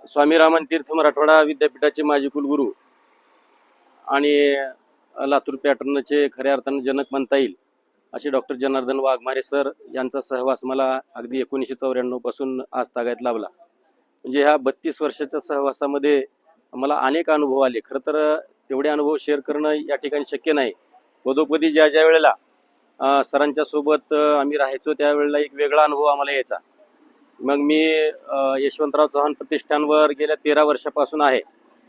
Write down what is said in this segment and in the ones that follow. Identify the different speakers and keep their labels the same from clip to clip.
Speaker 1: स्वामी रामन तीर्थ मराठवाडा विद्यापीठाचे माजी कुलगुरू आणि लातूर पॅटर्नचे खऱ्या अर्थानं जनक म्हणता येईल असे डॉक्टर जनार्दन वाघमारे सर यांचा सहवास मला अगदी 1994 पासून आज तागायत लाभला। म्हणजे ह्या 32 वर्षाच्या सहवासामध्ये मला अनेक अनुभव आले। खरं तर तेवढे अनुभव शेअर करणं या ठिकाणी शक्य नाही। पदोपदी ज्या वेळेला सरांच्या सोबत आम्ही राहायचो त्यावेळेला एक वेगळा अनुभव आम्हाला यायचा। मग मी यशवंतराव चव्हाण प्रतिष्ठानवर गेल्या 13 वर्षापासून आहे।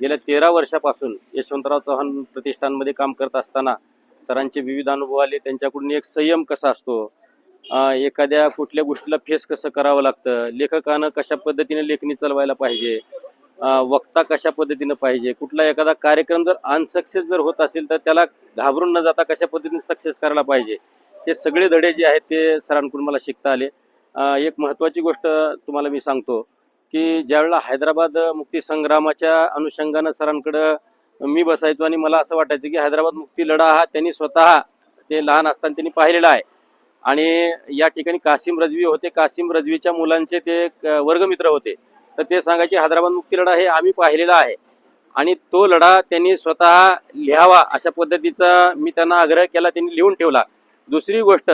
Speaker 1: गेल्या 13 वर्षापासून यशवंतराव चव्हाण प्रतिष्ठानमध्ये काम करत असताना सरांचे विविध अनुभव आले। त्यांच्याकडून एक संयम कसा असतो, एखाद्या कुठल्या गोष्टीला फेस कसं करावं लागतं, लेखकानं कशा पद्धतीने लेखणी चालवायला पाहिजे, वक्ता कशा पद्धतीने पाहिजे, कुठला एखादा कार्यक्रम जर अनसक्सेस जर होत असेल तर त्याला घाबरून न जाता कशा पद्धतीने सक्सेस करायला पाहिजे, हे सगळे धडे जे आहेत ते सरांकडून मला शिकता आले। एक महत्त्वाची गोष्ट तुम्हाला मी सांगतो की ज्यावेळेला हैदराबाद मुक्तीसंग्रामाच्या अनुषंगानं सरांकडं मी बसायचो आणि मला असं वाटायचं की हैदराबाद मुक्ती लढा हा त्यांनी स्वतः ते लहान असताना त्यांनी पाहिलेला आहे। आणि या ठिकाणी कासिम रजवी होते, कासिम रजवीच्या मुलांचे ते वर्गमित्र होते। तर ते सांगायचे हैदराबाद मुक्ती लढा हे आम्ही पाहिलेला आहे आणि तो लढा त्यांनी स्वतः लिहावा अशा पद्धतीचा मी त्यांना आग्रह केला, त्यांनी लिहून ठेवला। दुसरी गोष्ट,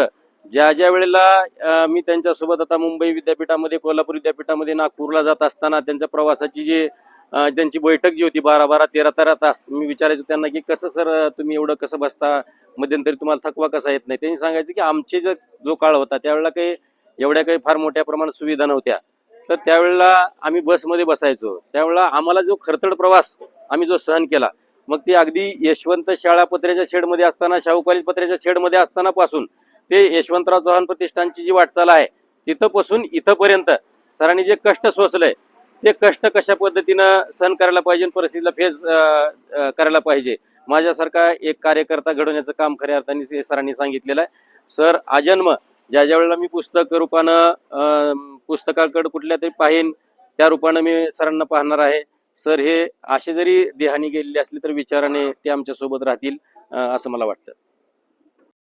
Speaker 1: ज्या वेळेला मी त्यांच्यासोबत आता मुंबई विद्यापीठामध्ये, कोल्हापूर विद्यापीठामध्ये, नागपूरला जात असताना त्यांच्या प्रवासाची जी त्यांची बैठक जी होती 12-12, 13-13 तास, मी विचारायचो त्यांना की कसं सर तुम्ही एवढं कसं बसता, मध्यंतरी तुम्हाला थकवा कसा येत नाही। त्यांनी सांगायचं की आमचे जो काळ होता त्यावेळेला काही एवढ्या काही फार मोठ्या प्रमाणात सुविधा नव्हत्या, तर त्यावेळेला आम्ही बसमध्ये बसायचो। त्यावेळेला आम्हाला जो खरतड प्रवास आम्ही जो सहन केला, मग ती अगदी यशवंत शाळा पत्र्याच्या शेडमध्ये असताना, शाहू कॉलेज पत्र्याच्या शेडमध्ये असताना पासून ते यशवंतराव चव्हाण प्रतिष्ठानची जी वाटचाल आहे तिथंपासून इथंपर्यंत सरांनी जे कष्ट सोसलंय ते कष्ट कशा पद्धतीनं सहन करायला पाहिजे, परिस्थितीला फेस करायला पाहिजे, माझ्यासारखा एक कार्यकर्ता घडवण्याचं काम खऱ्या अर्थाने सरांनी सांगितलेलं आहे। सर आजन्म ज्या वेळेला मी पुस्तक रूपानं पुस्तकाकडे कुठल्या तरी पाहीन त्या रूपानं मी सरांना पाहणार आहे। सर हे असे जरी देहानी गेलेले असले तर विचाराने ते आमच्या सोबत राहतील असं मला वाटतं।